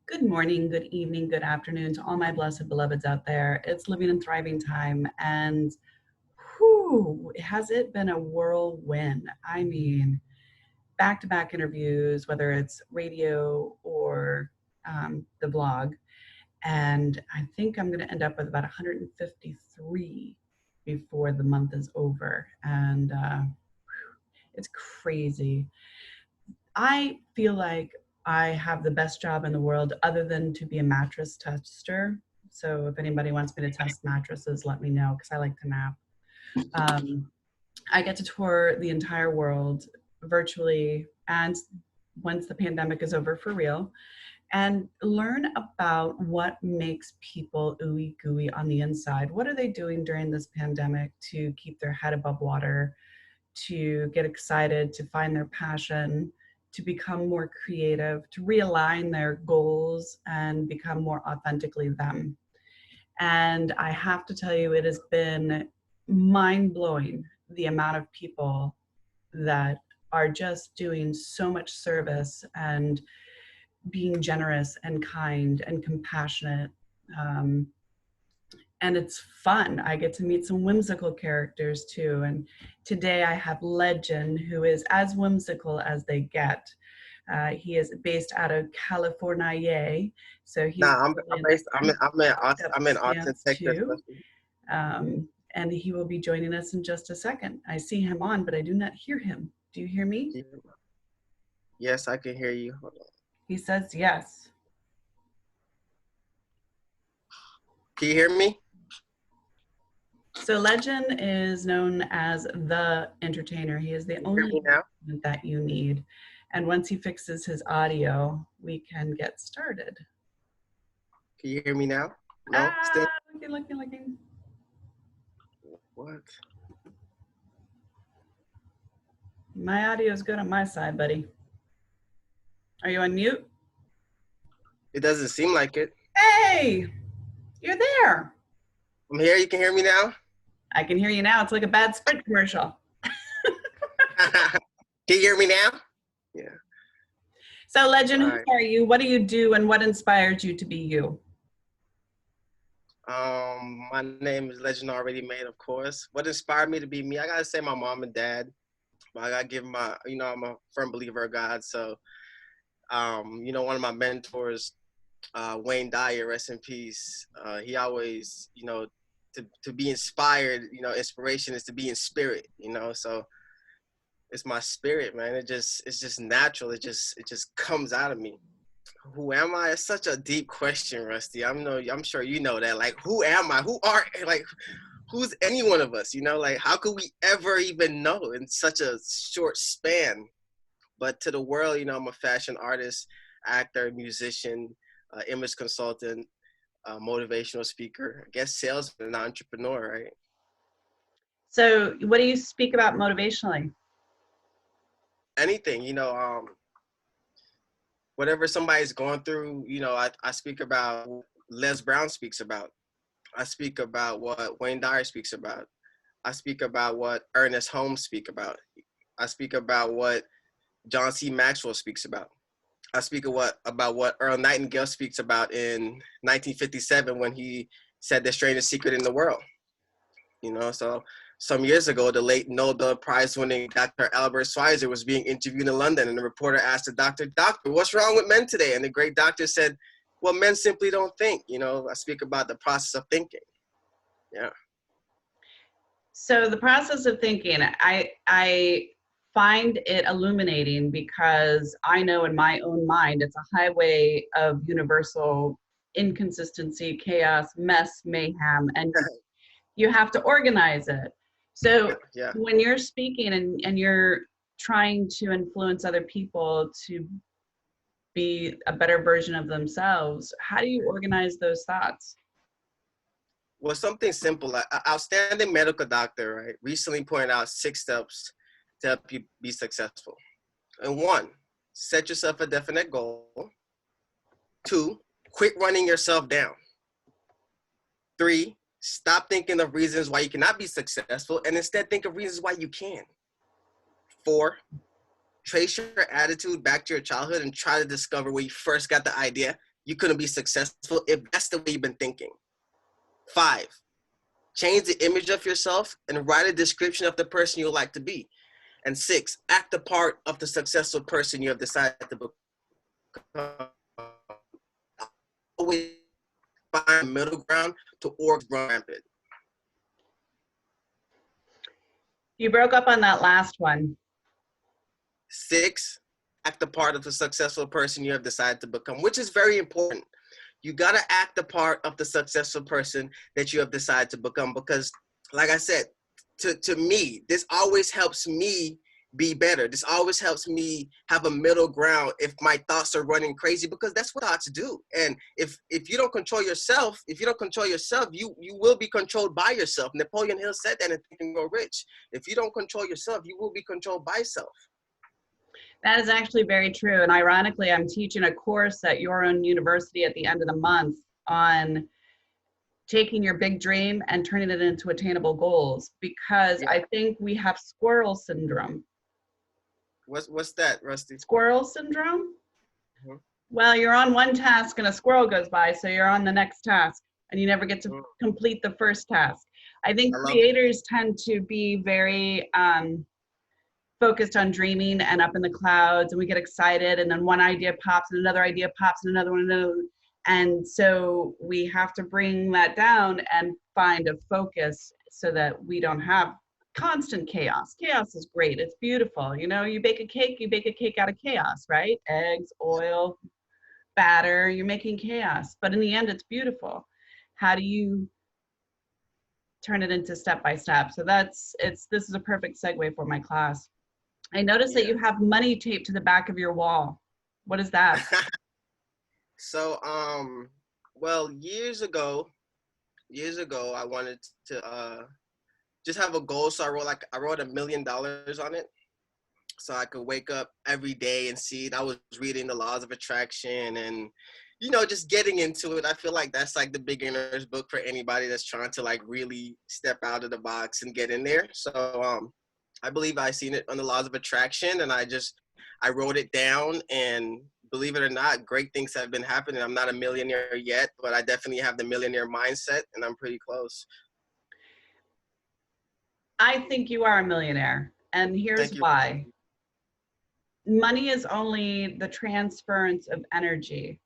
Good morning, good evening, good afternoon to all my blessed beloveds out there. It's living and thriving time. And whew, has it been a whirlwind? I mean, back to back interviews, whether it's radio or the blog. And I think I'm going to end up with about 153 before the month is over. And it's crazy. I feel like I have the best job in the world other than to be a mattress tester. So if anybody wants me to test mattresses, let me know because I like to nap. Um, I get to tour the entire world virtually and once the pandemic is over for real and learn about what makes people ooey gooey on the inside. What are they doing during this pandemic to keep their head above water, to get excited, to find their passion, to become more creative, to realign their goals and become more authentically them. And I have to tell you, it has been mind blowing the amount of people that are just doing so much service and being generous and kind and compassionate. Um, and it's fun. I get to meet some whimsical characters too. And today I have Legend, who is as whimsical as they get. He is based out of California, so he's Nah, I'm based. I'm in Austin, stance Texas. too. And he will be joining us in just a second. I see him on, but I do not hear him. Do you hear me? Yes, I can hear you. Hold on. He says yes. Can you hear me? So Legend is known as the entertainer. He is the Can you hear only me now? that you need. And once he fixes his audio, we can get started. Can you hear me now? No, still. Looking. What? My audio is good on my side, buddy. Are you on mute? It doesn't seem like it. Hey, you're there. I'm here. You can hear me now? I can hear you now. It's like a bad Sprint commercial. Can you hear me now? Yeah. So, Legend, All who right. are you? What do you do, and what inspired you to be you? My name is Legend Already Made, of course. What inspired me to be me? I gotta say my mom and dad. I gotta give my, I'm a firm believer of God. So, one of my mentors, Wayne Dyer, rest in peace. He always, to be inspired, inspiration is to be in spirit, so it's my spirit, man. It's just natural. It just comes out of me. Who am I? It's such a deep question, Rusty. I'm sure you know that. Like, who am I? Who's any one of us? Like, how could we ever even know in such a short span? But to the world, I'm a fashion artist, actor, musician, image consultant, motivational speaker, I guess salesman, and entrepreneur, right? So, what do you speak about motivationally? Anything, whatever somebody's going through, I speak about what Les Brown speaks about. I speak about what Wayne Dyer speaks about. I speak about what Ernest Holmes speak about. I speak about what John C. Maxwell speaks about. I speak about what Earl Nightingale speaks about in 1957 when he said the strangest secret in the world. So some years ago, the late Nobel Prize winning Dr. Albert Schweitzer was being interviewed in London, and the reporter asked the doctor, what's wrong with men today? And the great doctor said, well, men simply don't think. I speak about the process of thinking. Yeah. So, the process of thinking, I find it illuminating because I know in my own mind it's a highway of universal inconsistency, chaos, mess, mayhem, and you have to organize it. So Yeah. when you're speaking and you're trying to influence other people to be a better version of themselves, how do you organize those thoughts? Well, something simple. An outstanding medical doctor, right, recently pointed out 6 steps to help you be successful. And 1, set yourself a definite goal. 2, quit running yourself down. 3, stop thinking of reasons why you cannot be successful and instead think of reasons why you can. 4, trace your attitude back to your childhood and try to discover where you first got the idea you couldn't be successful if that's the way you've been thinking. 5, change the image of yourself and write a description of the person you would like to be. And 6, act the part of the successful person you have decided to become. Always find a middle ground to org run rampant. You broke up on that last one. 6, act the part of the successful person you have decided to become, which is very important. You got to act the part of the successful person that you have decided to become, because like I said, to me, this always helps me be better. This always helps me have a middle ground if my thoughts are running crazy, because that's what thoughts do. And if you don't control yourself, you will be controlled by yourself. Napoleon Hill said that in Think and Grow Rich. If you don't control yourself, you will be controlled by self. That is actually very true. And ironically, I'm teaching a course at your own university at the end of the month on taking your big dream and turning it into attainable goals, because Yeah. I think we have squirrel syndrome. What's that, Rusty? Squirrel syndrome? Mm-hmm. Well, you're on one task and a squirrel goes by, so you're on the next task and you never get to Mm-hmm. complete the first task. I think I love it. creators tend to be very focused on dreaming and up in the clouds, and we get excited, and then one idea pops and another idea pops and another one. And so we have to bring that down and find a focus so that we don't have constant chaos. Chaos is great. It's beautiful. You know, you bake a cake out of chaos, right? Eggs, oil, batter, you're making chaos. But in the end, it's beautiful. How do you turn it into step by step? So this is a perfect segue for my class. I noticed that Yeah. you have money taped to the back of your wall. What is that? So, well, years ago, I wanted to just have a goal. So I wrote $1 million on it, so I could wake up every day and see it. I was reading the laws of attraction and, just getting into it. I feel like that's like the beginner's book for anybody that's trying to like really step out of the box and get in there. So, I believe I seen it on the laws of attraction, and I wrote it down, and believe it or not, great things have been happening. I'm not a millionaire yet, but I definitely have the millionaire mindset, and I'm pretty close. I think you are a millionaire, and here's Thank you. why. Money is only the transference of energy.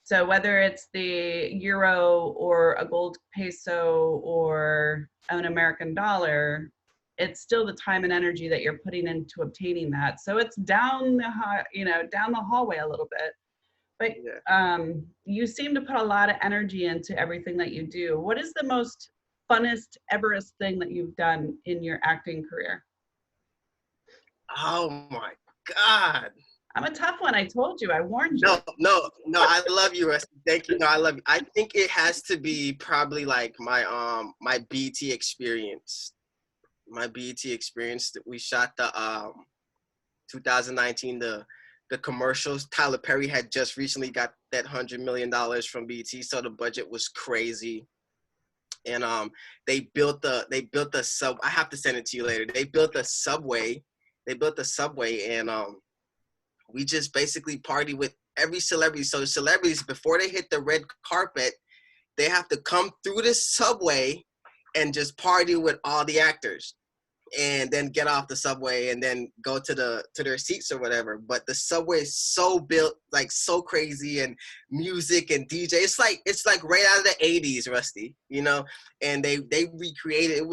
So whether it's the euro or a gold peso or an American dollar, it's still the time and energy that you're putting into obtaining that. So it's down down the hallway a little bit. But Yeah. you seem to put a lot of energy into everything that you do. What is the most funnest, everest thing that you've done in your acting career? Oh my God. I'm a tough one. I told you. I warned you. No. I love you, Rusty. Thank you. No, I love you. I think it has to be probably like my BT experience. My BT experience that we shot the 2019 the commercials. Tyler Perry had just recently got that $100 million from BT, so the budget was crazy. And they built the sub. I have to send it to you later. They built the subway. And we just basically party with every celebrity. So celebrities, before they hit the red carpet, they have to come through this subway and just party with all the actors, and then get off the subway and then go to their seats or whatever. But the subway is so built, like so crazy, and music and DJ. It's like right out of the 80s, Rusty, and they recreated.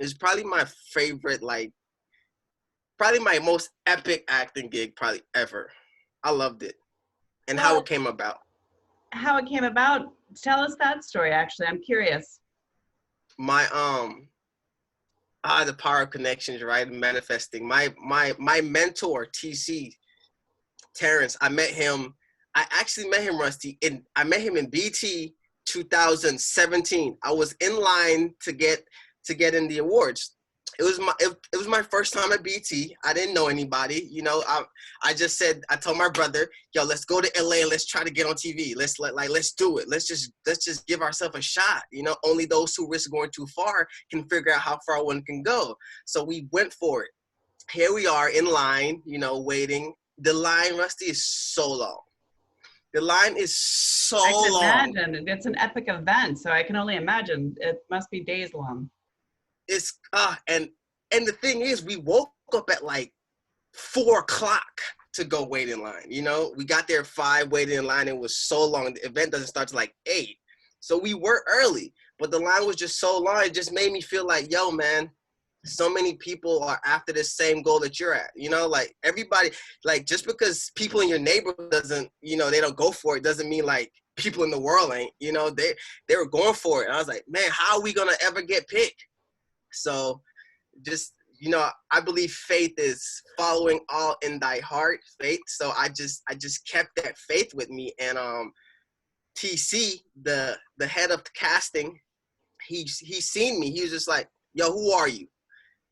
It's probably my favorite, like probably my most epic acting gig probably ever. I loved it. And how Well, it came about. how it came about, tell us that story, actually. I'm curious. My the power of connections, right? Manifesting. My mentor, TC Terrence, I actually met him, Rusty, I met him in BT 2017. I was in line to get in the awards. It was my first time at BT. I didn't know anybody. I just said, I told my brother, yo, let's go to LA and let's try to get on TV. Let's do it. Let's just give ourselves a shot. Only those who risk going too far can figure out how far one can go. So we went for it. Here we are in line, waiting. The line, Rusty, is so long. The line is so I can long. imagine. It's an epic event, so I can only imagine it must be days long. It's and the thing is, we woke up at like 4 o'clock to go wait in line. You know, we got there at 5, waited in line. It was so long. The event doesn't start till like 8, so we were early, but the line was just so long. It just made me feel like, yo, man, so many people are after the same goal that you're at. You know, like everybody, like just because people in your neighborhood doesn't, you know, they don't go for it, doesn't mean like people in the world ain't. You know, they were going for it. And I was like, man, how are we gonna ever get picked? So just, you know, I believe faith is following all in thy heart, faith. So I just kept that faith with me. And TC, the head of the casting, he seen me. He was just like, yo, who are you?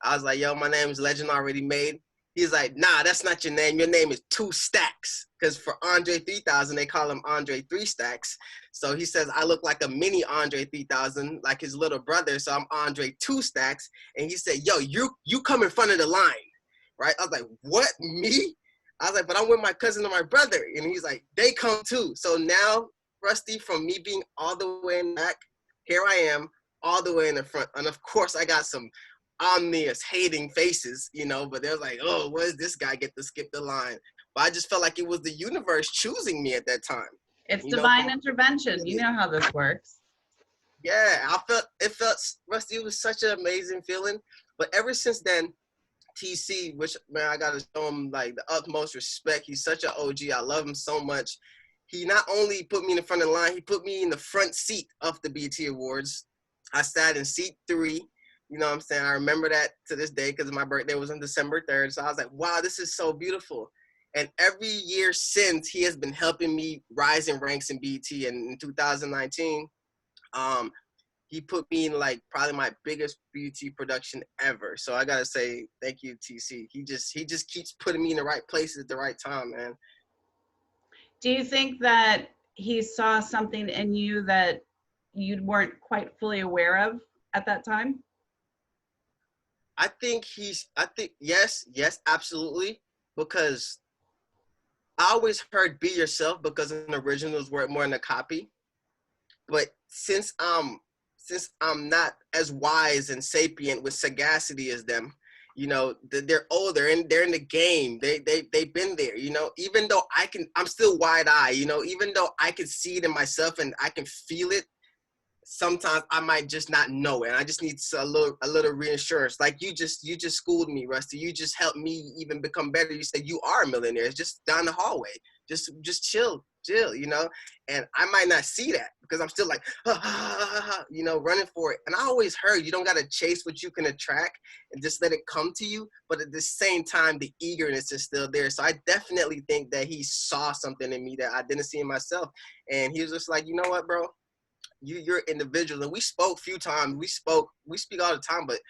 I was like, yo, my name is Legend Already Made. He's like, nah, that's not your name. Your name is Two Stacks. Because for Andre 3000, they call him Andre Three Stacks. So he says, I look like a mini Andre 3000, like his little brother. So I'm Andre Two Stacks. And he said, yo, you come in front of the line, right? I was like, what, me? I was like, but I'm with my cousin and my brother. And he's like, they come too. So now, Rusty, from me being all the way in the back, here I am, all the way in the front. And of course, I got some omnious hating faces, you know, but they're like, oh, what does this guy get to skip the line? But I just felt like it was the universe choosing me at that time, It's you know, divine intervention. You know how this works. yeah, it felt, Rusty, it was such an amazing feeling. But ever since then, TC, which, man, I gotta show him like the utmost respect. He's such an OG. I love him so much. He not only put me in the front of the line, he put me in the front seat of the BT Awards. I sat in seat 3. You know what I'm saying? I remember that to this day because my birthday was on December 3rd. So I was like, wow, this is so beautiful. And every year since, he has been helping me rise in ranks in BT. And in 2019, um, he put me in like probably my biggest BT production ever. So I gotta say thank you, TC. He just keeps putting me in the right places at the right time, man. Do you think that he saw something in you that you weren't quite fully aware of at that time? I think yes, absolutely. Because I always heard be yourself because an original is worth more than a copy. But since I'm not as wise and sapient with sagacity as them, you know, they're older and they're in the game. They've been there, you know. Even though I'm still wide eye, you know. Even though I can see it in myself and I can feel it, sometimes I might just not know it. And I just need a little reassurance. Like you just schooled me, Rusty. You just helped me even become better. You said you are a millionaire. It's just down the hallway. Just chill, you know. And I might not see that because I'm still like, you know, running for it. And I always heard you don't gotta chase what you can attract and just let it come to you. But at the same time, the eagerness is still there. So I definitely think that he saw something in me that I didn't see in myself. And he was just like, you know what, bro? You're individual. And we spoke a few times. We speak all the time, but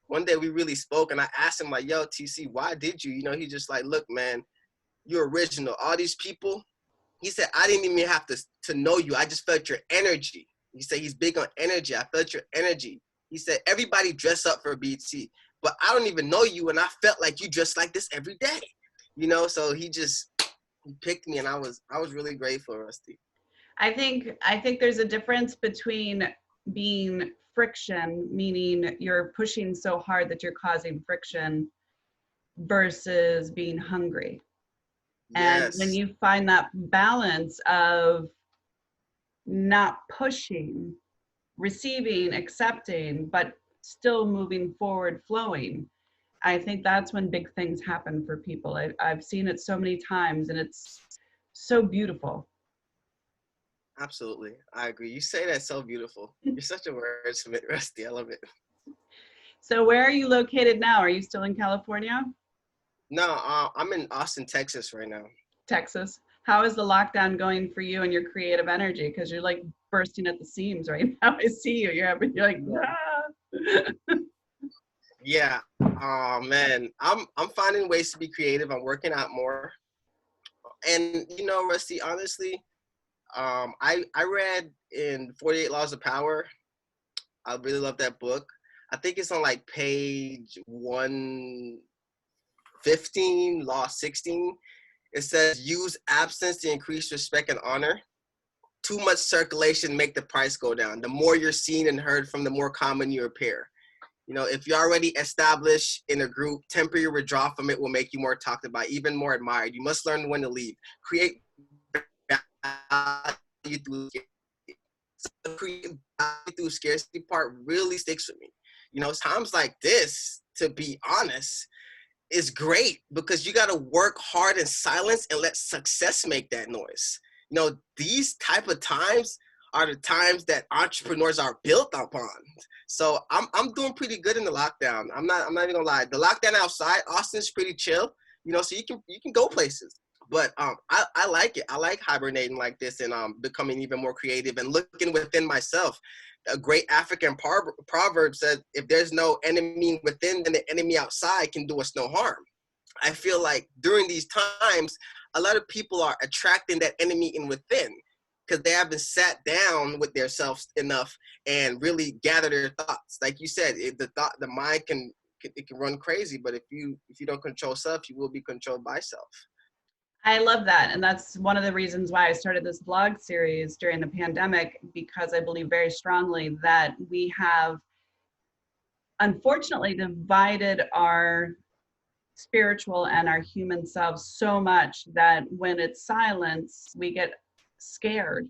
one day we really spoke and I asked him like, yo, TC, why did you? You know, he just like, look, man, you're original. All these people, he said, I didn't even have to know you. I just felt your energy. He said he's big on energy. I felt your energy. He said, everybody dress up for BT, but I don't even know you. And I felt like you dress like this every day, you know? So he picked me and I was really grateful, Rusty. I think there's a difference between being friction, meaning you're pushing so hard that you're causing friction, versus being hungry. And when Yes, you find that balance of not pushing, receiving, accepting, but still moving forward, flowing, I think that's when big things happen for people. I've seen it so many times and it's so beautiful. absolutely. I agree. You say that so beautiful. You're such a wordsmith, Rusty. I love it. So where are you located now? Are you still in California? No, I'm in Austin, Texas right now. Texas? How is the lockdown going for you and your creative energy? Because you're like bursting at the seams right now. I see you. You're like, ah. Yeah. Oh man, I'm finding ways to be creative. I'm working out more. And you know, Rusty, honestly, I read in 48 Laws of Power. I really love that book. I think it's on like page 115, law 16. It says use absence to increase respect and honor. Too much circulation make the price go down. The more you're seen and heard from, the more common you appear. You know, if you're already established in a group, temporary withdrawal from it will make you more talked about, even more admired. You must learn when to leave. Create value through create value through scarcity part really sticks with me. You know, times like this, to be honest, is great because you got to work hard in silence and let success make that noise. You know, these type of times are the times that entrepreneurs are built upon. So I'm doing pretty good in the lockdown. I'm not even gonna lie. The lockdown outside, Austin's pretty chill. You know, so you can go places. But I like it. I like hibernating like this and becoming even more creative and looking within myself. A great African proverb said, if there's no enemy within, then the enemy outside can do us no harm. I feel like during these times, a lot of people are attracting that enemy in within because they haven't sat down with themselves enough and really gather their thoughts. Like you said, the mind can run crazy, but if you don't control self, you will be controlled by self. I love that. And that's one of the reasons why I started this vlog series during the pandemic, because I believe very strongly that we have unfortunately divided our spiritual and our human selves so much that when it's silence, we get scared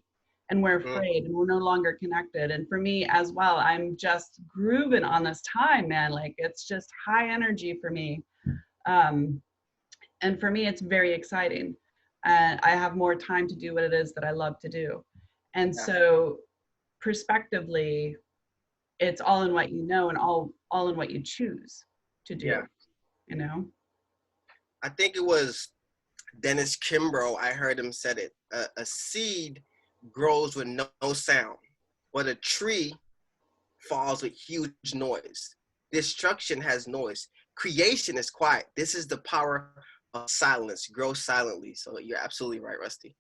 and we're afraid and we're no longer connected. And for me as well, I'm just grooving on this time, man. Like it's just high energy for me. And for me, it's very exciting. And I have more time to do what it is that I love to do. And Yeah. so prospectively, it's all in what you know and all in what you choose to Yeah. do, you know? I think it was Dennis Kimbrough. I heard him said it. A seed grows with no sound, but a tree falls with huge noise. Destruction has noise. Creation is quiet. This is the power of silence. Grow silently. So you're absolutely right, Rusty.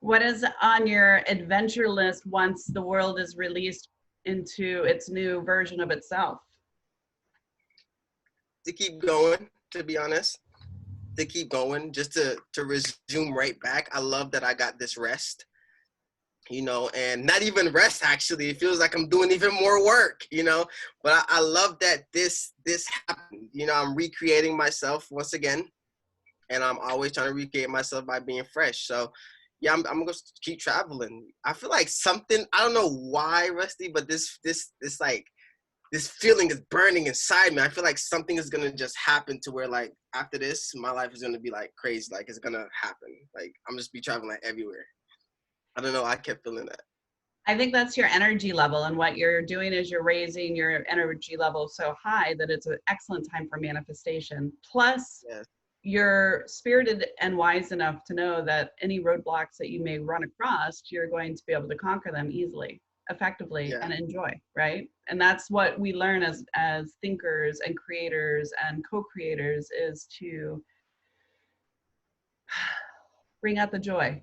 What is on your adventure list once the world is released into its new version of itself? To keep going, to be honest, to keep going, just to resume right back. I love that I got this rest, you know, and not even rest actually. It feels like I'm doing even more work, you know. But I love that this happened. You know, I'm recreating myself once again, and I'm always trying to recreate myself by being fresh. So yeah, I'm gonna keep traveling. I feel like something, I don't know why, Rusty, but this like this feeling is burning inside me. I feel like something is gonna just happen to where like after this, my life is gonna be like crazy. Like it's gonna happen. Like I'm just be traveling like everywhere. I don't know. I kept feeling that. I think that's your energy level, and what you're doing is you're raising your energy level so high that it's an excellent time for manifestation. Plus, Yes. you're spirited and wise enough to know that any roadblocks that you may run across, you're going to be able to conquer them easily, effectively, Yeah. and enjoy, right? And that's what we learn as thinkers and creators and co-creators, is to bring out the joy.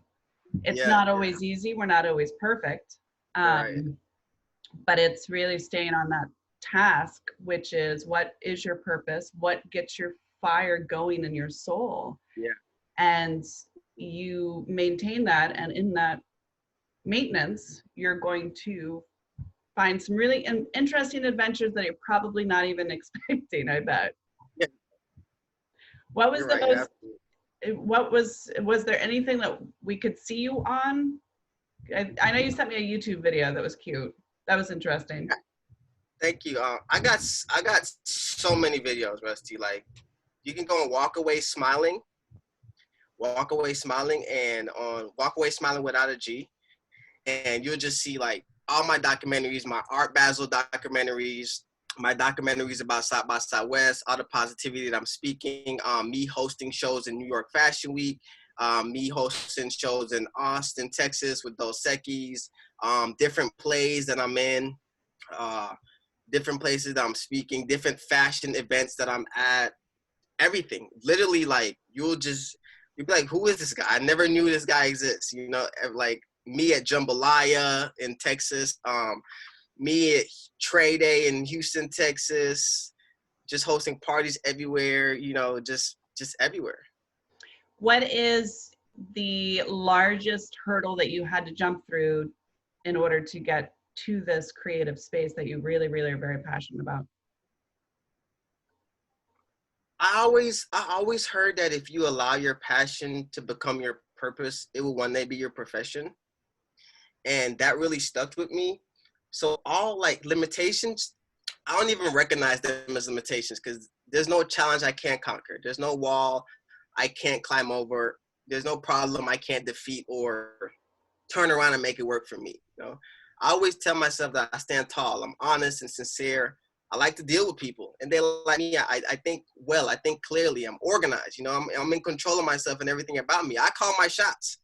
It's Yeah. not always easy. We're not always perfect. Right. Um, but it's really staying on that task, which is what is your purpose? What gets your fire going in your soul? Yeah. And you maintain that. And in that maintenance, you're going to find some really interesting adventures that you're probably not even expecting, I bet. Yeah. What was You're the right. most, Absolutely. was there anything that we could see you on? I know you sent me a YouTube video that was cute. That was interesting. Thank you. I got so many videos, Rusty. Like you can go and walk away smiling, and on walk away smiling without a G, and you'll just see like all my documentaries, my Art Basel documentaries, my documentaries about South by Southwest, all the positivity that I'm speaking, me hosting shows in New York Fashion Week, me hosting shows in Austin, Texas with Dos Equis, different plays that I'm in, uh, different places that I'm speaking, different fashion events that I'm at, everything. Literally, like you'll be like, who is this guy? I never knew this guy exists. You know, like me at Jambalaya in Texas, me at Trade Day in Houston, Texas, just hosting parties everywhere. You know, just everywhere. What is the largest hurdle that you had to jump through in order to get to this creative space that you really, really are very passionate about? I always heard that if you allow your passion to become your purpose, it will one day be your profession. And that really stuck with me. So all like limitations, I don't even recognize them as limitations because there's no challenge I can't conquer. There's no wall I can't climb over. There's no problem I can't defeat or turn around and make it work for me. You know, I always tell myself that I stand tall. I'm honest and sincere. I like to deal with people, and they like me. I think well. I think clearly. I'm organized. You know, I'm in control of myself and everything about me. I call my shots,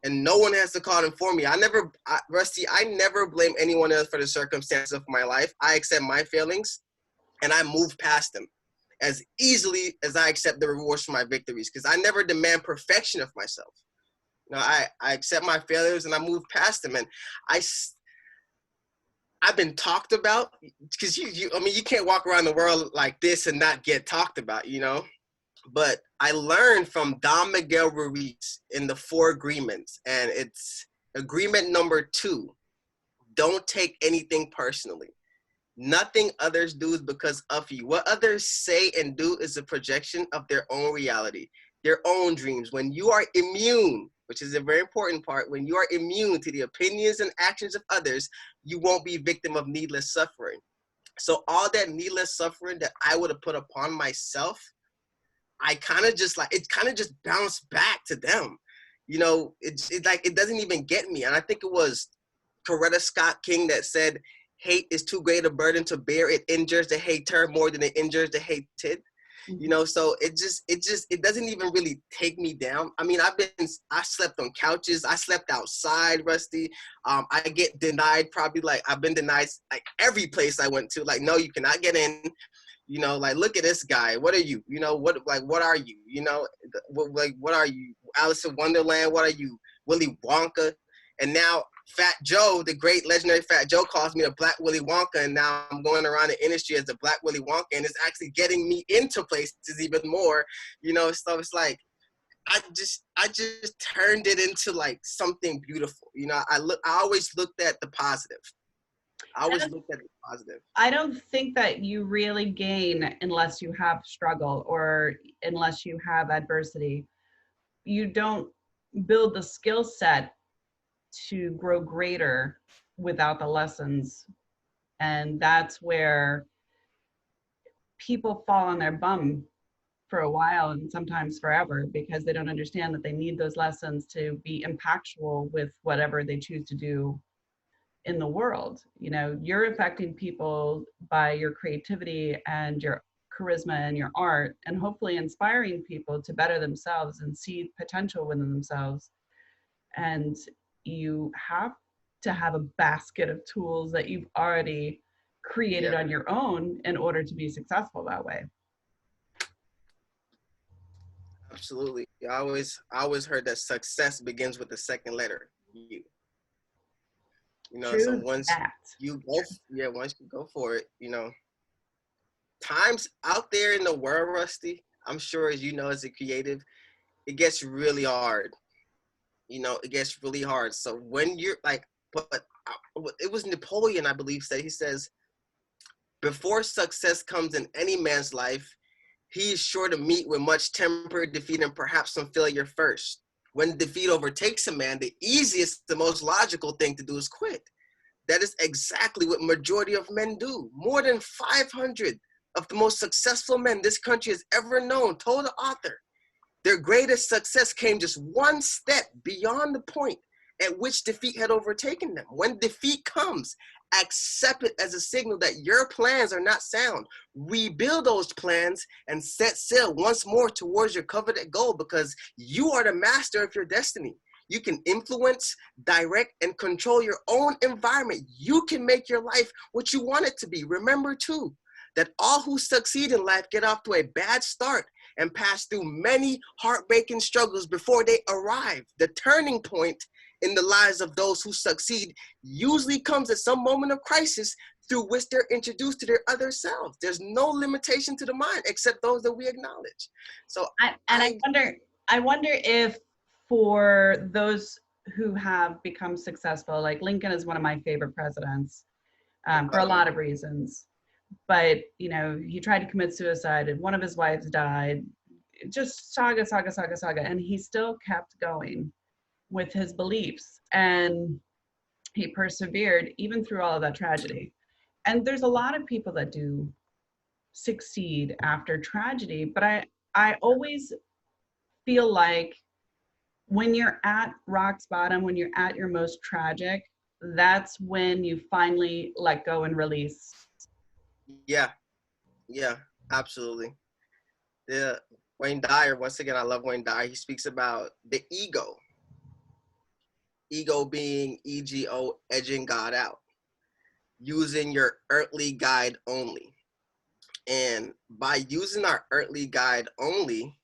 and no one has to call them for me. Rusty, I never blame anyone else for the circumstances of my life. I accept my failings, and I move past them as easily as I accept the rewards for my victories, because I never demand perfection of myself. You know, I accept my failures and I move past them. And I, I've been talked about because I mean, you can't walk around the world like this and not get talked about, you know? But I learned from Don Miguel Ruiz in the Four Agreements, and it's agreement number 2. Don't take anything personally. Nothing others do is because of you. What others say and do is a projection of their own reality, their own dreams. When you are immune, which is a very important part, when you are immune to the opinions and actions of others, you won't be victim of needless suffering. So all that needless suffering that I would have put upon myself, I kind of just like, it kind of just bounced back to them. You know, it like, it doesn't even get me. And I think it was Coretta Scott King that said, hate is too great a burden to bear. It injures the hater more than it injures the hated. You Mhm. know, so it doesn't even really take me down. I mean, I slept on couches. I slept outside, Rusty. I get denied probably like, I've been denied like every place I went to. Like, no, you cannot get in. You know, like, look at this guy. What are you? You know, what are you? You know, what are you? Alice in Wonderland? What are you? Willy Wonka? And now Fat Joe, the great legendary Fat Joe, calls me a Black Willy Wonka, and now I'm going around the industry as a Black Willy Wonka, and it's actually getting me into places even more, you know. So it's like I just turned it into like something beautiful, you know. I always looked at the positive. I always looked at the positive. I don't think that you really gain unless you have struggle or unless you have adversity. You don't build the skill set to grow greater without the lessons. And that's where people fall on their bum for a while and sometimes forever because they don't understand that they need those lessons to be impactful with whatever they choose to do in the world. You know, you're affecting people by your creativity and your charisma and your art, and hopefully inspiring people to better themselves and see potential within themselves. And you have to have a basket of tools that you've already created Yeah, on your own in order to be successful that way. absolutely. I always heard that success begins with the second letter, U. You know, so True once that. once you go for it, you know, times out there in the world, Rusty, I'm sure as you know, as a creative, it gets really hard. You know, it gets really hard. So when you're like, it was Napoleon, I believe, said, he says, before success comes in any man's life, he is sure to meet with much temporary defeat and perhaps some failure first. When defeat overtakes a man, the easiest, the most logical thing to do is quit. That is exactly what majority of men do. More than 500 of the most successful men this country has ever known told the author their greatest success came just one step beyond the point at which defeat had overtaken them. When defeat comes, accept it as a signal that your plans are not sound. Rebuild those plans and set sail once more towards your coveted goal, because you are the master of your destiny. You can influence, direct, and control your own environment. You can make your life what you want it to be. Remember, too, that all who succeed in life get off to a bad start and pass through many heartbreaking struggles before they arrive. The turning point in the lives of those who succeed usually comes at some moment of crisis through which they're introduced to their other selves. There's no limitation to the mind except those that we acknowledge. So I I wonder. I wonder if for those who have become successful, like Lincoln is one of my favorite presidents, for a Okay. lot of reasons. But you know, he tried to commit suicide, and one of his wives died. Just saga, saga, saga, saga, and he still kept going with his beliefs, and he persevered even through all of that tragedy. And there's a lot of people that do succeed after tragedy, but I always feel like when you're at rock's bottom, when you're at your most tragic, that's when you finally let go and release. Yeah, yeah, absolutely. Yeah, Wayne Dyer. Once again, I love Wayne Dyer. He speaks about the ego, ego being ego, edging God out, using your earthly guide only. And by using our earthly guide only,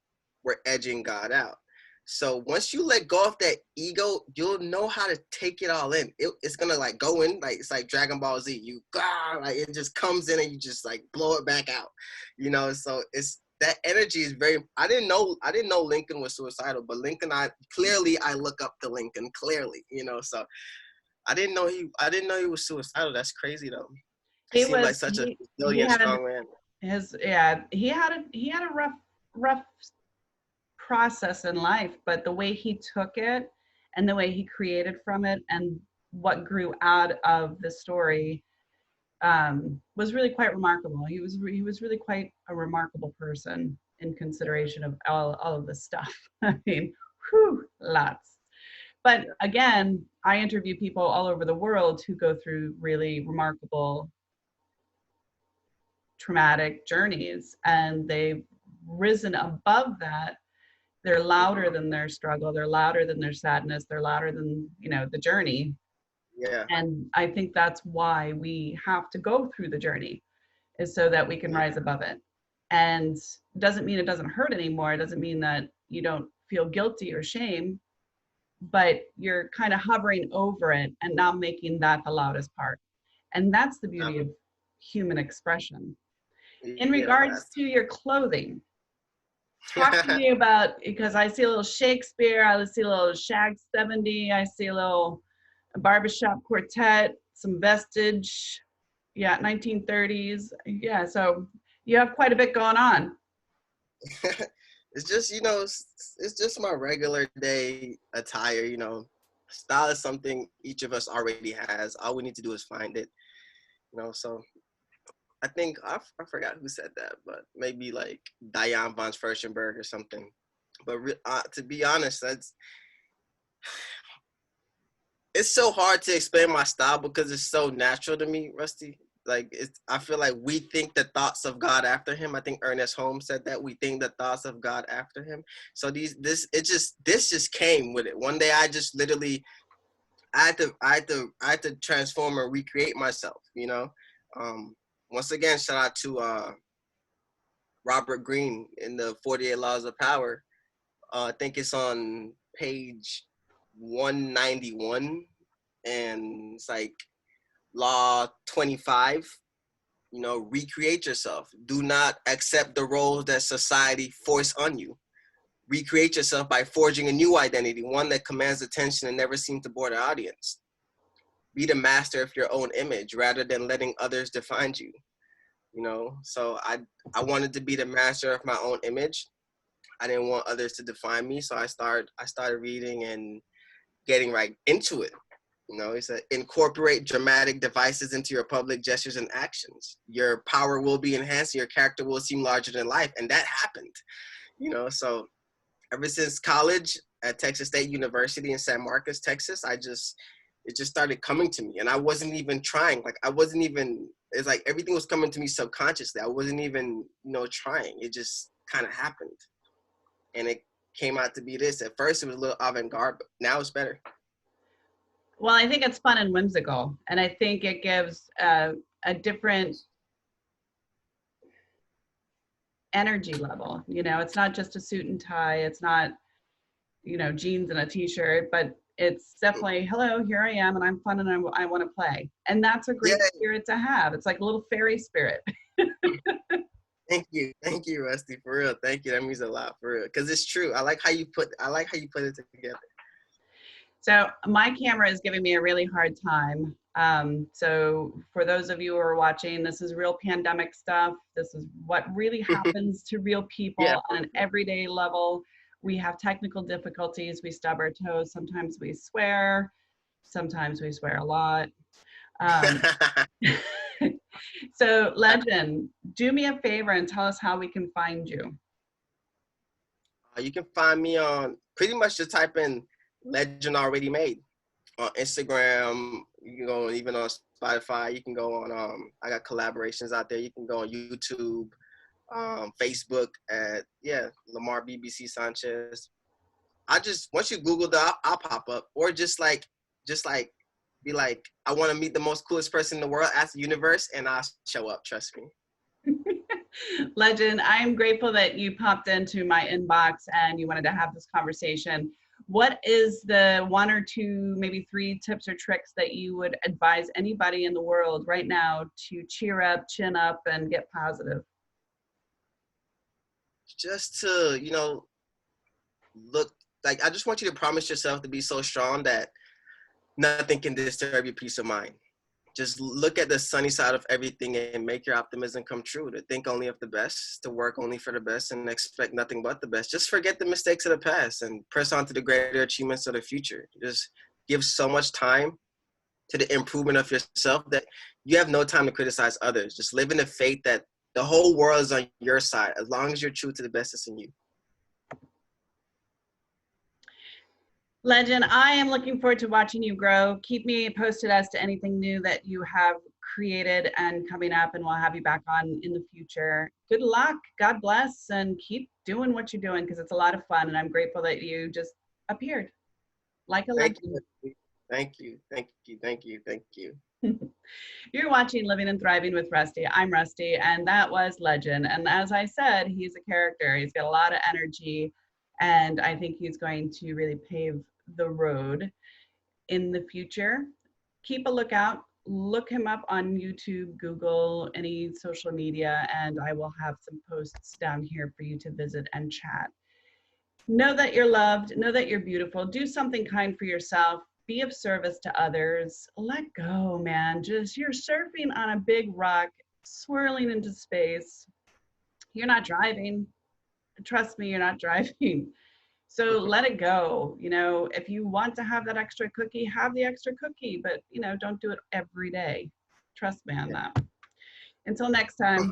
we're edging God out. So once you let go of that ego, you'll know how to take it all in. It's gonna like go in, like it's like Dragon Ball Z. You like it just comes in and you just like blow it back out. So it's that energy is very. I didn't know Lincoln was suicidal, but I look up to Lincoln clearly. So I didn't know he was suicidal. That's crazy though. He He seemed like was such a he resilient, had strong man. his yeah, he had a rough process in life, but the way he took it and the way he created from it and what grew out of the story was really quite remarkable. He was really quite a remarkable person in consideration of all of this stuff. I mean, whew, lots. But Yeah, again, I interview people all over the world who go through really remarkable traumatic journeys, and they've risen above that. They're louder hmm than their struggle, they're louder than their sadness, they're louder than, the journey. yeah, And I think that's why we have to go through the journey, is so that we can yeah, rise above it. And doesn't mean it doesn't hurt anymore, it doesn't mean that you don't feel guilty or shame, but you're kind of hovering over it and not making that the loudest part. And that's the um, beauty of human expression. In yeah. regards to your clothing, talk to me about, because I see a little Shakespeare, I see a little Shag 70, I see a little barbershop quartet, some vestige, yeah, 1930s. Yeah, so you have quite a bit going on. It's just it's just my regular day attire. Style is something each of us already has. All we need to do is find it. So I think I forgot who said that, but maybe like Diane von Furstenberg or something. But to be honest, it's so hard to explain my style because it's so natural to me, Rusty. I feel like we think the thoughts of God after him. I think Ernest Holmes said that we think the thoughts of God after him. So this just came with it. One day I just literally I had to transform and recreate myself. Um, Once again, shout out to Robert Greene in the 48 Laws of Power. I think it's on page 191, and it's like law 25. Recreate yourself. Do not accept the roles that society force on you. Recreate yourself by forging a new identity, one that commands attention and never seems to bore the audience. Be the master of your own image rather than letting others define you. So I wanted to be the master of my own image. I didn't want others to define me, so I started reading and getting right into it. He said, incorporate dramatic devices into your public gestures and actions. Your power will be enhanced. Your character will seem larger than life. And that happened. So ever since college at Texas State University in San Marcos, Texas, it just started coming to me. And I wasn't even trying. It's like everything was coming to me subconsciously. I wasn't even, trying. It just kind of happened. And it came out to be this. At first, it was a little avant-garde, but now it's better. Well, I think it's fun and whimsical, and I think it gives a different energy level. It's not just a suit and tie, it's not, jeans and a t-shirt, but it's definitely, hello, here I am, and I'm fun, and I want to play. And that's a Yeah, great spirit to have. It's like a little fairy spirit. thank you, Rusty, for real. Thank you. That means a lot, for real. Because it's true. I like how you put it together. So my camera is giving me a really hard time. So for those of you who are watching, this is real pandemic stuff. This is what really happens to real Yeah. people on an everyday level. We have technical difficulties. We stub our toes. Sometimes we swear. Sometimes we swear a lot. Um, so Legend, do me a favor and tell us how we can find you. You can find me on pretty much just type in Legend Already Made on Instagram. You can go even on Spotify. You can go on. I got collaborations out there. You can go on YouTube, Facebook at Lamar BBC Sanchez. I just once you Google that, I'll pop up, or just like be like, I want to meet the most coolest person in the world. Ask the universe, and I'll show up. Trust me. Legend, I'm grateful that you popped into my inbox and you wanted to have this conversation. What is the one or two, maybe three tips or tricks that you would advise anybody in the world right now to cheer up, chin up, and get positive? Just to look like I just want you to promise yourself to be so strong that nothing can disturb your peace of mind. Just look at the sunny side of everything and make your optimism come true. To think only of the best, to work only for the best, and expect nothing but the best. Just forget the mistakes of the past and press on to the greater achievements of the future. Just give so much time to the improvement of yourself that you have no time to criticize others. Just live in the faith that the whole world is on your side as long as you're true to the best that's in you. Legend, I am looking forward to watching you grow. Keep me posted as to anything new that you have created and coming up, and we'll have you back on in the future. Good luck, God bless, and keep doing what you're doing because it's a lot of fun, and I'm grateful that you just appeared like a Thank legend. you. Thank you. Thank you. Thank you. Thank you. You're watching Living and Thriving with Rusty. I'm Rusty, and that was Legend. And as I said, he's a character. He's got a lot of energy, and I think he's going to really pave the road in the future. Keep a lookout. Look him up on YouTube, Google, any social media, and I will have some posts down here for you to visit and chat. Know that you're loved. Know that you're beautiful. Do something kind for yourself. Be of service to others. Let go, man. Just you're surfing on a big rock, swirling into space. You're not driving. Trust me, you're not driving. So let it go. You know, if you want to have that extra cookie, have the extra cookie, but don't do it every day. Trust me on that. Until next time.